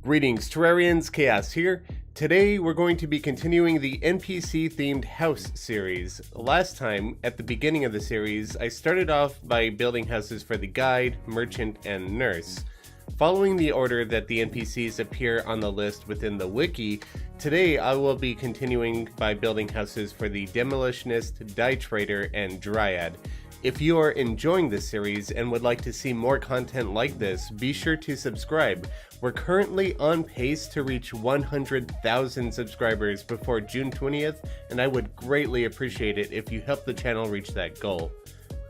Greetings Terrarians, Khaios here. Today we're going to be continuing the NPC themed house series. Last time, at the beginning of the series, I started off by building houses for the guide, merchant, and nurse. Following the order that the NPCs appear on the list within the wiki, today I will be continuing by building houses for the Demolitionist, Die Trader, and Dryad. If you are enjoying this series and would like to see more content like this, be sure to subscribe. We're currently on pace to reach 100,000 subscribers before June 20th, and I would greatly appreciate it if you help the channel reach that goal.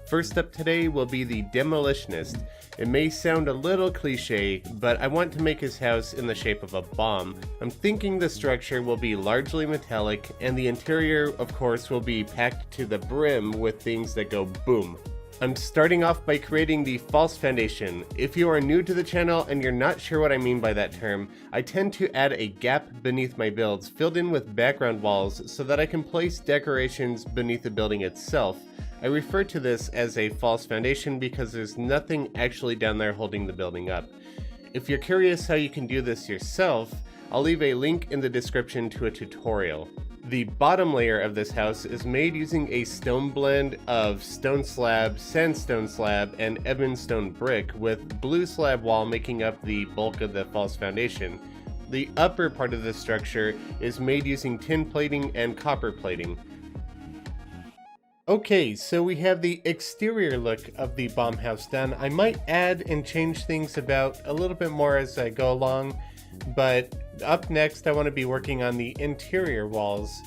First up today will be the Demolitionist. It may sound a little cliche, but I want to make his house in the shape of a bomb. I'm thinking the structure will be largely metallic, and the interior, of course, will be packed to the brim with things that go boom. I'm starting off by creating the false foundation. If you are new to the channel and you're not sure what I mean by that term, I tend to add a gap beneath my builds filled in with background walls so that I can place decorations beneath the building itself. I refer to this as a false foundation because there's nothing actually down there holding the building up. If you're curious how you can do this yourself, I'll leave a link in the description to a tutorial. The bottom layer of this house is made using a stone blend of stone slab, sandstone slab, and ebon stone brick, with blue slab wall making up the bulk of the false foundation. The upper part of the structure is made using tin plating and copper plating. Okay, so we have the exterior look of the bomb house done. I might add and change things about a little bit more as I go along, but up next I want to be working on the interior walls.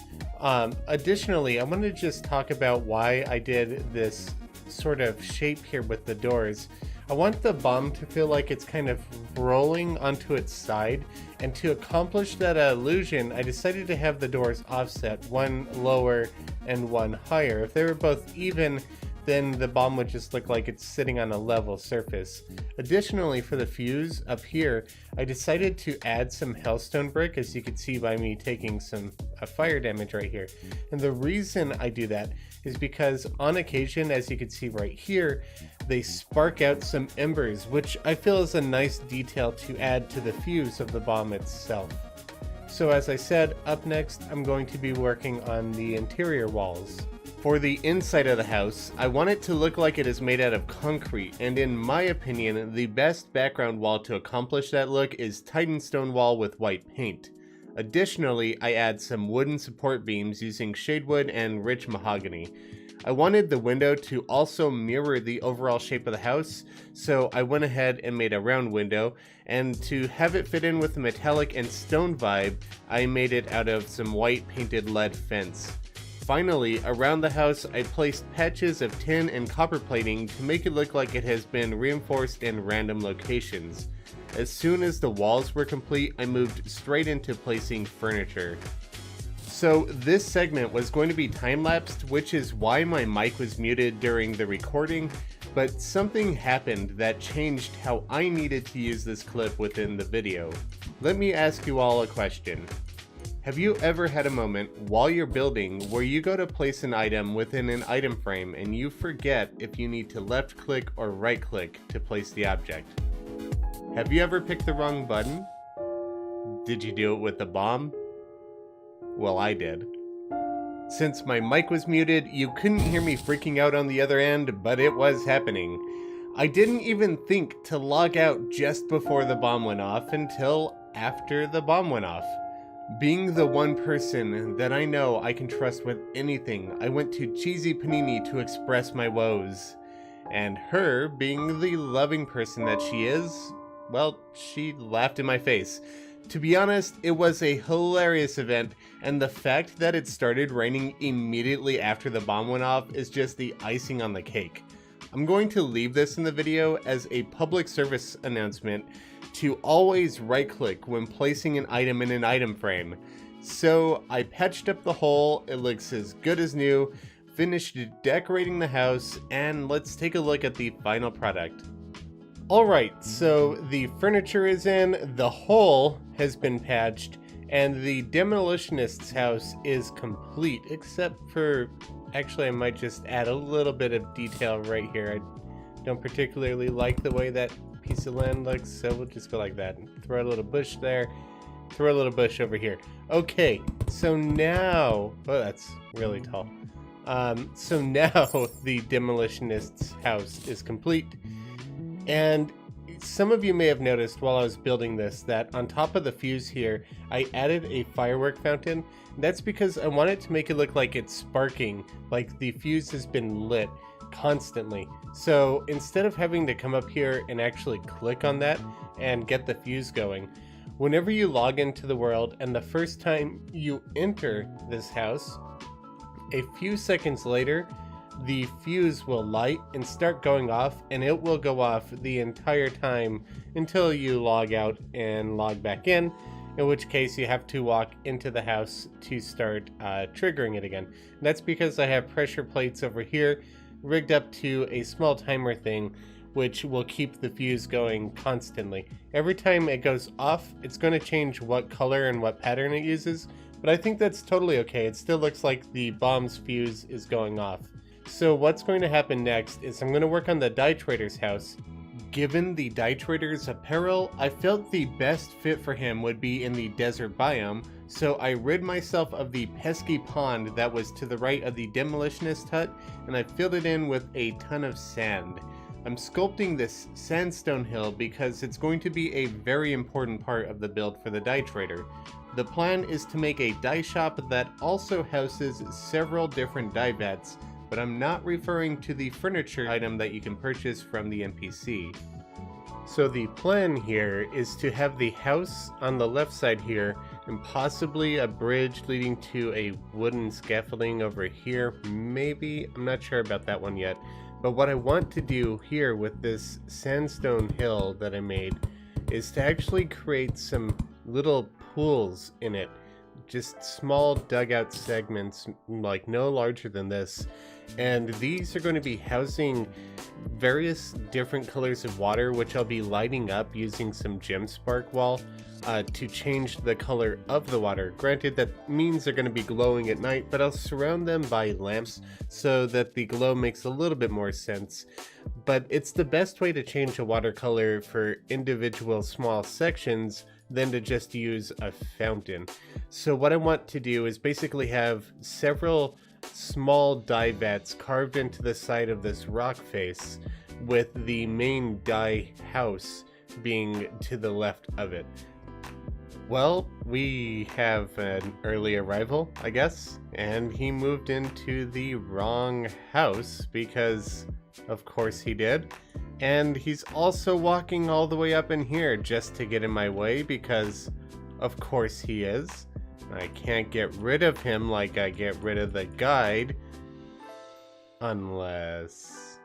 Additionally, I want to just talk about why I did this sort of shape here with the doors. I want the bomb to feel like it's kind of rolling onto its side, and to accomplish that illusion, I decided to have the doors offset, one lower and one higher. If they were both even, then the bomb would just look like it's sitting on a level surface. Additionally, for the fuse up here, I decided to add some hellstone brick, as you can see by me taking some fire damage right here. And the reason I do that is because on occasion, as you can see right here, they spark out some embers, which I feel is a nice detail to add to the fuse of the bomb itself. So as I said, up next I'm going to be working on the interior walls. For the inside of the house, I want it to look like it is made out of concrete, and in my opinion, the best background wall to accomplish that look is Titan stone wall with white paint. Additionally, I add some wooden support beams using shadewood and rich mahogany. I wanted the window to also mirror the overall shape of the house, so I went ahead and made a round window, and to have it fit in with the metallic and stone vibe, I made it out of some white painted lead fence. Finally, around the house, I placed patches of tin and copper plating to make it look like it has been reinforced in random locations. As soon as the walls were complete, I moved straight into placing furniture. So this segment was going to be time-lapsed, which is why my mic was muted during the recording, but something happened that changed how I needed to use this clip within the video. Let me ask you all a question. Have you ever had a moment while you're building where you go to place an item within an item frame and you forget if you need to left click or right click to place the object? Have you ever picked the wrong button? Did you do it with the bomb? Well, I did. Since my mic was muted, you couldn't hear me freaking out on the other end, but it was happening. I didn't even think to log out just before the bomb went off until after the bomb went off. Being the one person that I know I can trust with anything, I went to Cheesy Panini to express my woes. And her, being the loving person that she is, well, she laughed in my face. To be honest, it was a hilarious event, and the fact that it started raining immediately after the bomb went off is just the icing on the cake. I'm going to leave this in the video as a public service announcement to always right-click when placing an item in an item frame. So I patched up the hole, it looks as good as new, finished decorating the house, and let's take a look at the final product. Alright, so the furniture is in, the hole has been patched, and the Demolitionist's house is complete, except for, actually I might just add a little bit of detail right here. I don't particularly like the way that piece of land looks, so we'll just go like that. Throw a little bush there, throw a little bush over here. Okay, so now, oh, that's really tall. So now the Demolitionist's house is complete, and some of you may have noticed while I was building this that on top of the fuse here, I added a firework fountain. That's because I wanted to make it look like it's sparking, like the fuse has been lit constantly. So instead of having to come up here and actually click on that and get the fuse going, whenever you log into the world and the first time you enter this house, a few seconds later, the fuse will light and start going off, and it will go off the entire time until you log out and log back in which case you have to walk into the house to start triggering it again. And that's because I have pressure plates over here rigged up to a small timer thing which will keep the fuse going constantly. Every time it goes off, it's going to change what color and what pattern it uses, but I think that's totally okay. It still looks like the bomb's fuse is going off. So what's going to happen next is I'm going to work on the dye trader's house. Given the dye trader's apparel, I felt the best fit for him would be in the desert biome, so I rid myself of the pesky pond that was to the right of the demolitionist hut, and I filled it in with a ton of sand. I'm sculpting this sandstone hill because it's going to be a very important part of the build for the dye trader. The plan is to make a dye shop that also houses several different dye vats, but I'm not referring to the furniture item that you can purchase from the NPC. So the plan here is to have the house on the left side here, and possibly a bridge leading to a wooden scaffolding over here, maybe, I'm not sure about that one yet. But what I want to do here with this sandstone hill that I made is to actually create some little pools in it. Just small dugout segments, like no larger than this. And these are going to be housing various different colors of water, which I'll be lighting up using some gem spark wall to change the color of the water. Granted, that means they're going to be glowing at night, but I'll surround them by lamps so that the glow makes a little bit more sense. But it's the best way to change a watercolor for individual small sections than to just use a fountain. So what I want to do is basically have several small dye vats carved into the side of this rock face, with the main dye house being to the left of it. Well, we have an early arrival, I guess, and he moved into the wrong house because of course he did. And he's also walking all the way up in here just to get in my way because of course he is. I can't get rid of him like I get rid of the guide. Unless...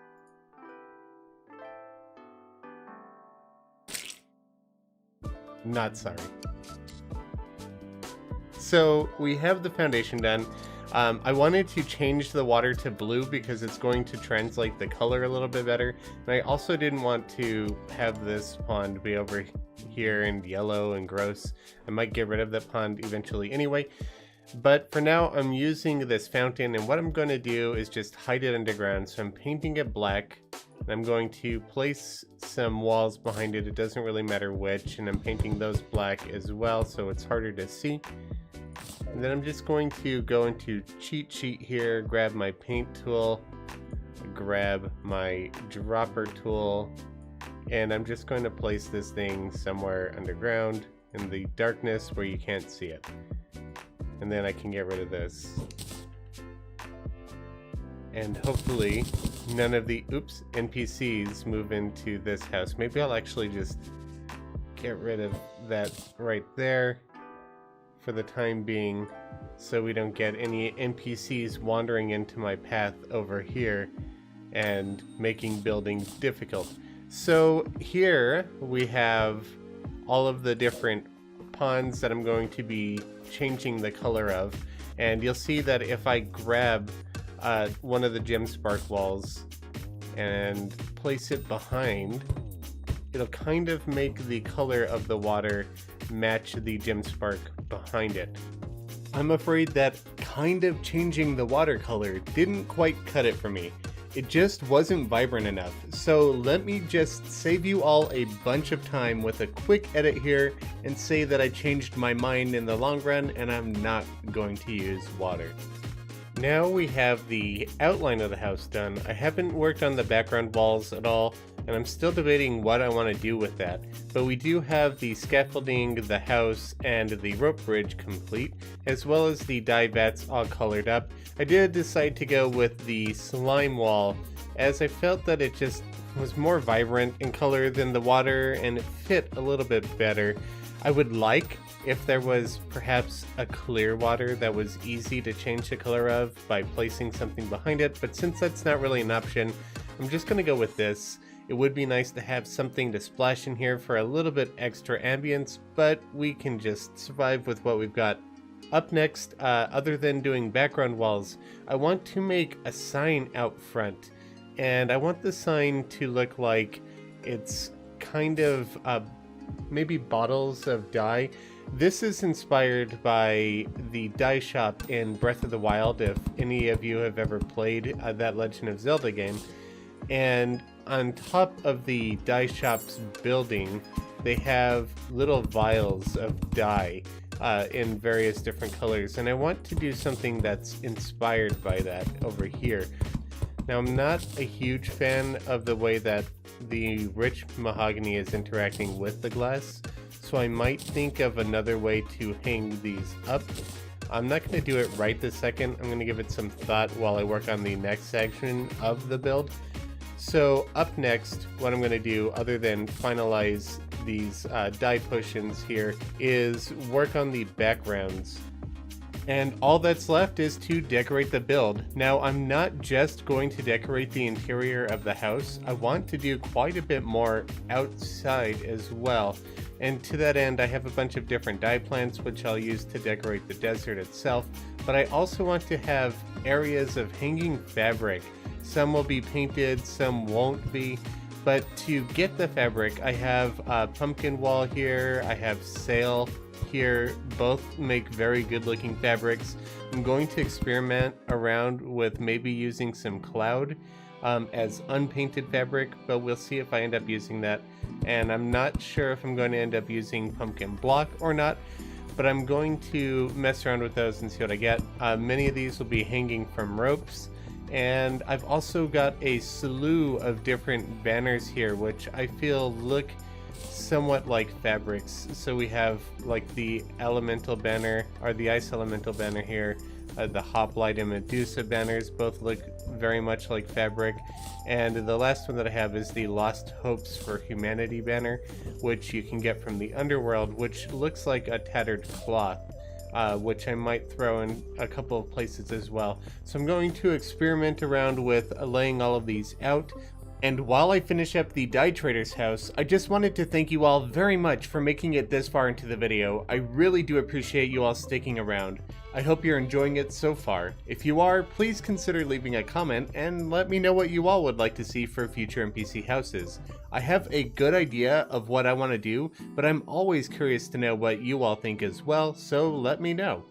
Not sorry. So we have the foundation done. I wanted to change the water to blue because it's going to translate the color a little bit better. And I also didn't want to have this pond be over here and yellow and gross. I might get rid of that pond eventually anyway. But for now, I'm using this fountain, and what I'm going to do is just hide it underground. So I'm painting it black, and I'm going to place some walls behind it. It doesn't really matter which, and I'm painting those black as well, so it's harder to see. And then I'm just going to go into cheat sheet here, grab my paint tool, grab my dropper tool, and I'm just going to place this thing somewhere underground in the darkness where you can't see it. And then I can get rid of this. And hopefully none of the NPCs move into this house. Maybe I'll actually just get rid of that right there for the time being, so we don't get any NPCs wandering into my path over here and making building difficult. So here we have all of the different ponds that I'm going to be changing the color of, and you'll see that if I grab one of the gem spark walls and place it behind, it'll kind of make the color of the water match the gem spark behind it. I'm afraid that kind of changing the watercolor didn't quite cut it for me. it just wasn't vibrant enough. So let me just save you all a bunch of time with a quick edit here and say that I changed my mind in the long run and I'm not going to use water. Now we have the outline of the house done. I haven't worked on the background walls at all, and I'm still debating what I want to do with that. But we do have the scaffolding, the house, and the rope bridge complete, as well as the dye vats all colored up. I did decide to go with the slime wall, as I felt that it just was more vibrant in color than the water, and it fit a little bit better. I would like if there was perhaps a clear water that was easy to change the color of by placing something behind it, but since that's not really an option, I'm just going to go with this. It would be nice to have something to splash in here for a little bit extra ambience, but we can just survive with what we've got. Up next, other than doing background walls, I want to make a sign out front, and I want the sign to look like it's kind of maybe bottles of dye. This is inspired by the dye shop in Breath of the Wild, if any of you have ever played that Legend of Zelda game. And on top of the dye shop's building, they have little vials of dye in various different colors. And I want to do something that's inspired by that over here. Now, I'm not a huge fan of the way that the rich mahogany is interacting with the glass, so I might think of another way to hang these up. I'm not going to do it right this second. I'm going to give it some thought while I work on the next section of the build. So up next, what I'm going to do, other than finalize these dye potions here, is work on the backgrounds. And all that's left is to decorate the build. Now, I'm not just going to decorate the interior of the house. I want to do quite a bit more outside as well. And to that end, I have a bunch of different dye plants which I'll use to decorate the desert itself. But I also want to have areas of hanging fabric. Some will be painted, some won't be. But to get the fabric, I have a pumpkin wall here, I have sail here, both make very good looking fabrics. I'm going to experiment around with maybe using some cloud as unpainted fabric, but we'll see if I end up using that. And I'm not sure if I'm going to end up using pumpkin block or not, but I'm going to mess around with those and see what I get. Many of these will be hanging from ropes, and I've also got a slew of different banners here which I feel look somewhat like fabrics. So we have like the elemental banner, or the ice elemental banner here, the hoplite and Medusa banners both look very much like fabric, and the last one that I have is the Lost Hopes for Humanity banner, which you can get from the underworld, which looks like a tattered cloth, which I might throw in a couple of places as well. So I'm going to experiment around with laying all of these out. And while I finish up the dye trader's house, I just wanted to thank you all very much for making it this far into the video. I really do appreciate you all sticking around. I hope you're enjoying it so far. If you are, please consider leaving a comment and let me know what you all would like to see for future NPC houses. I have a good idea of what I want to do, but I'm always curious to know what you all think as well, so let me know.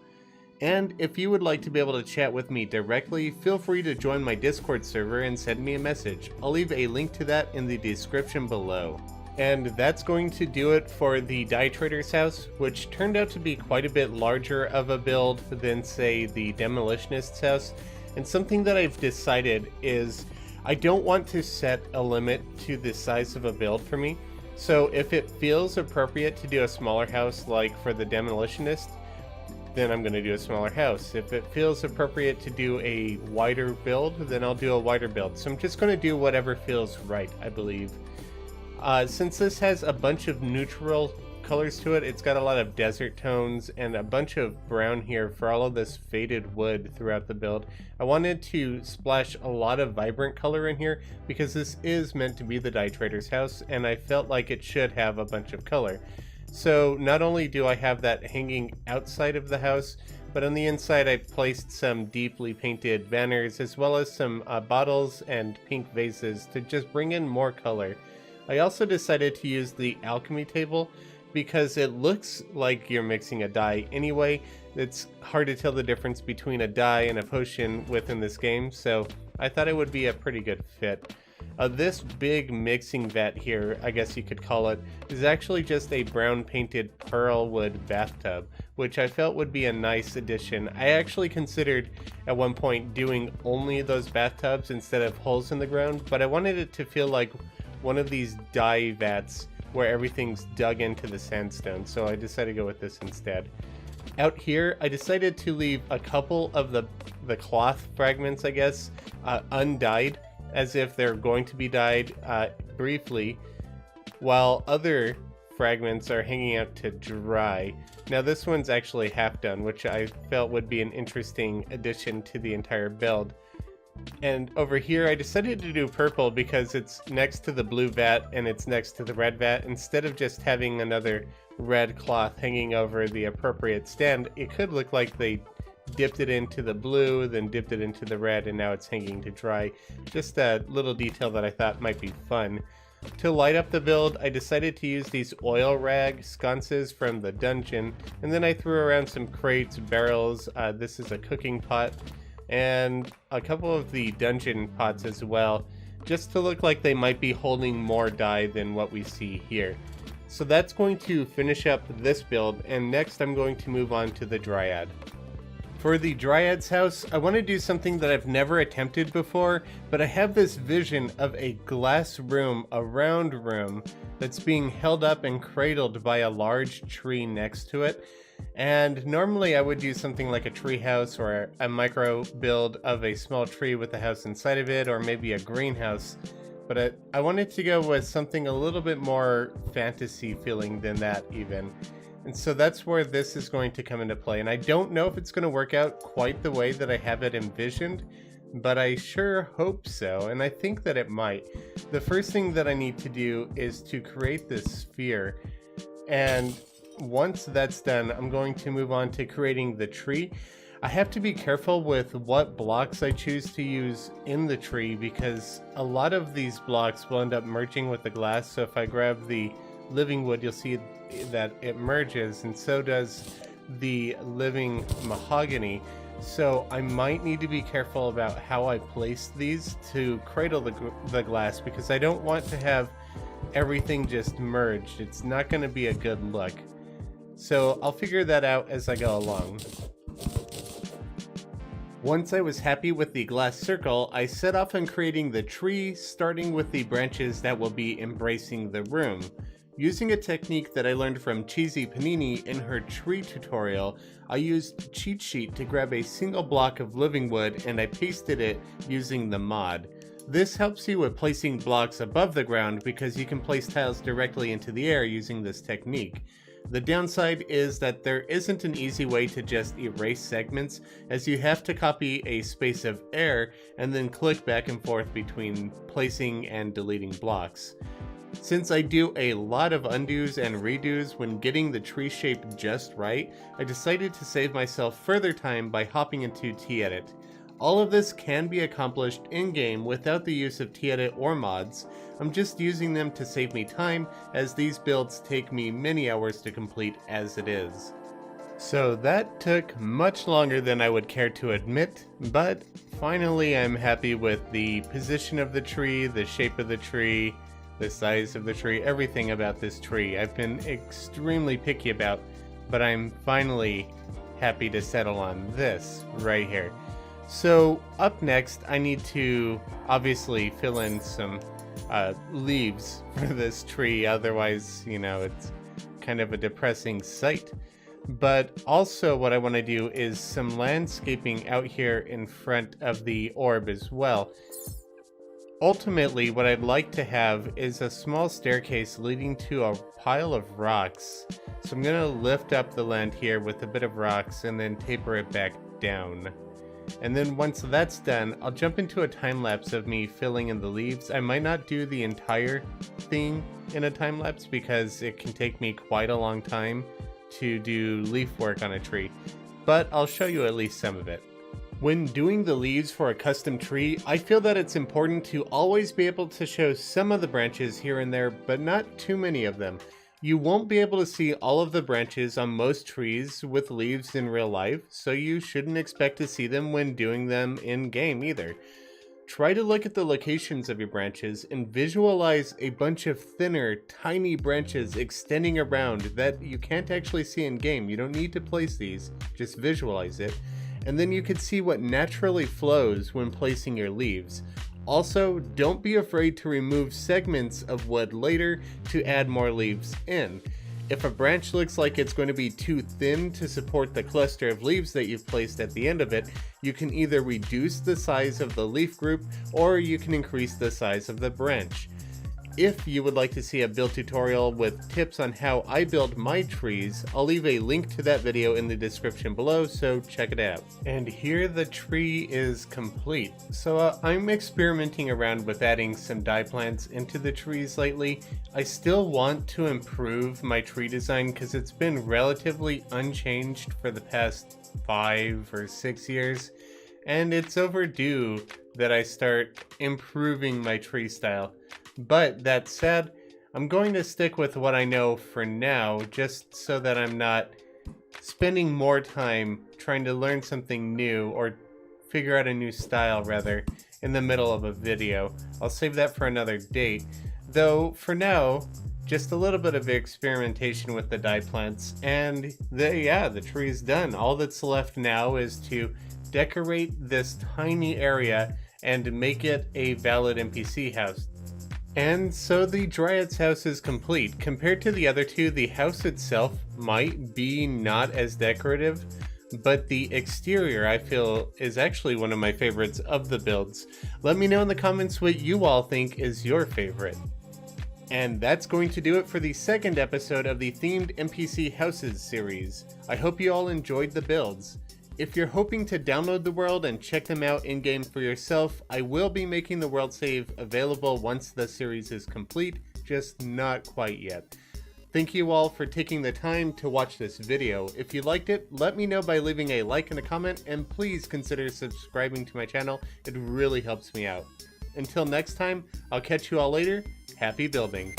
And if you would like to be able to chat with me directly, feel free to join my Discord server and send me a message. I'll leave a link to that in the description below. And that's going to do it for the dye trader's house, which turned out to be quite a bit larger of a build than, say, the Demolitionist's house. And something that I've decided is I don't want to set a limit to the size of a build for me. So if it feels appropriate to do a smaller house like for the Demolitionist, then I'm going to do a smaller house. If it feels appropriate to do a wider build, then I'll do a wider build. So I'm just going to do whatever feels right, I believe. Since this has a bunch of neutral colors to it, it's got a lot of desert tones and a bunch of brown here for all of this faded wood throughout the build. I wanted to splash a lot of vibrant color in here because this is meant to be the dye trader's house, and I felt like it should have a bunch of color. So not only do I have that hanging outside of the house, but on the inside I've placed some deeply painted banners as well as some bottles and pink vases to just bring in more color. I also decided to use the alchemy table because it looks like you're mixing a dye anyway. It's hard to tell the difference between a dye and a potion within this game, so I thought it would be a pretty good fit. This big mixing vat here, I guess you could call it, is actually just a brown painted pearl wood bathtub, which I felt would be a nice addition. I actually considered at one point doing only those bathtubs instead of holes in the ground, but I wanted it to feel like one of these dye vats where everything's dug into the sandstone, so I decided to go with this instead. Out here, I decided to leave a couple of the cloth fragments, I guess, undyed, as if they're going to be dyed briefly, while other fragments are hanging out to dry. Now this one's actually half done, which I felt would be an interesting addition to the entire build. And over here I decided to do purple because it's next to the blue vat and it's next to the red vat. Instead of just having another red cloth hanging over the appropriate stand, it could look like they dipped it into the blue, then dipped it into the red, and now it's hanging to dry. Just a little detail that I thought might be fun. To light up the build, I decided to use these oil rag sconces from the dungeon, and then I threw around some crates, barrels, this is a cooking pot, and a couple of the dungeon pots as well, just to look like they might be holding more dye than what we see here. So that's going to finish up this build, and next I'm going to move on to the Dryad. For the Dryad's house, I want to do something that I've never attempted before, but I have this vision of a glass room, a round room, that's being held up and cradled by a large tree next to it. And normally I would do something like a tree house or a micro build of a small tree with a house inside of it, or maybe a greenhouse. But I wanted to go with something a little bit more fantasy feeling than that even. And so that's where this is going to come into play. And I don't know if it's going to work out quite the way that I have it envisioned, but I sure hope so. And I think that it might. The first thing that I need to do is to create this sphere. And once that's done, I'm going to move on to creating the tree. I have to be careful with what blocks I choose to use in the tree because a lot of these blocks will end up merging with the glass. So if I grab the living wood, you'll see that it merges, and so does the living mahogany. So I might need to be careful about how I place these to cradle the glass, because I don't want to have everything just merged. It's not going to be a good look. So I'll figure that out as I go along. Once I was happy with the glass circle, I set off on creating the tree, starting with the branches that will be embracing the room. Using a technique that I learned from Cheesy Panini in her tree tutorial, I used Cheat Sheet to grab a single block of living wood and I pasted it using the mod. This helps you with placing blocks above the ground because you can place tiles directly into the air using this technique. The downside is that there isn't an easy way to just erase segments, as you have to copy a space of air and then click back and forth between placing and deleting blocks. Since I do a lot of undos and redos when getting the tree shape just right, I decided to save myself further time by hopping into T-Edit. All of this can be accomplished in-game without the use of T-Edit or mods. I'm just using them to save me time, as these builds take me many hours to complete as it is. So that took much longer than I would care to admit, but finally I'm happy with the position of the tree, the shape of the tree, the size of the tree, everything about this tree I've been extremely picky about, but I'm finally happy to settle on this right here. So up next I need to obviously fill in some leaves for this tree, otherwise, you know, it's kind of a depressing sight. But also what I want to do is some landscaping out here in front of the orb as well. Ultimately, what I'd like to have is a small staircase leading to a pile of rocks. So I'm going to lift up the land here with a bit of rocks and then taper it back down. And then once that's done, I'll jump into a time lapse of me filling in the leaves. I might not do the entire thing in a time lapse because it can take me quite a long time to do leaf work on a tree, but I'll show you at least some of it. When doing the leaves for a custom tree, I feel that it's important to always be able to show some of the branches here and there, but not too many of them. You won't be able to see all of the branches on most trees with leaves in real life, so you shouldn't expect to see them when doing them in game either. Try to look at the locations of your branches and visualize a bunch of thinner, tiny branches extending around that you can't actually see in game. You don't need to place these, just visualize it. And then you can see what naturally flows when placing your leaves. Also, don't be afraid to remove segments of wood later to add more leaves in. If a branch looks like it's going to be too thin to support the cluster of leaves that you've placed at the end of it, you can either reduce the size of the leaf group or you can increase the size of the branch. If you would like to see a build tutorial with tips on how I build my trees, I'll leave a link to that video in the description below, so check it out. And here the tree is complete. So I'm experimenting around with adding some dye plants into the trees lately. I still want to improve my tree design because it's been relatively unchanged for the past 5 or 6 years, and it's overdue that I start improving my tree style. But that said, I'm going to stick with what I know for now, just so that I'm not spending more time trying to learn something new, or figure out a new style rather, in the middle of a video. I'll save that for another date. Though, for now, just a little bit of experimentation with the dye plants, and the tree is done. All that's left now is to decorate this tiny area and make it a valid NPC house. And so the Dryad's house is complete. Compared to the other two, the house itself might be not as decorative, but the exterior I feel is actually one of my favorites of the builds. Let me know in the comments what you all think is your favorite. And that's going to do it for the second episode of the Themed NPC Houses series. I hope you all enjoyed the builds. If you're hoping to download the world and check them out in-game for yourself, I will be making the world save available once the series is complete, just not quite yet. Thank you all for taking the time to watch this video. If you liked it, let me know by leaving a like and a comment, and please consider subscribing to my channel. It really helps me out. Until next time, I'll catch you all later. Happy building!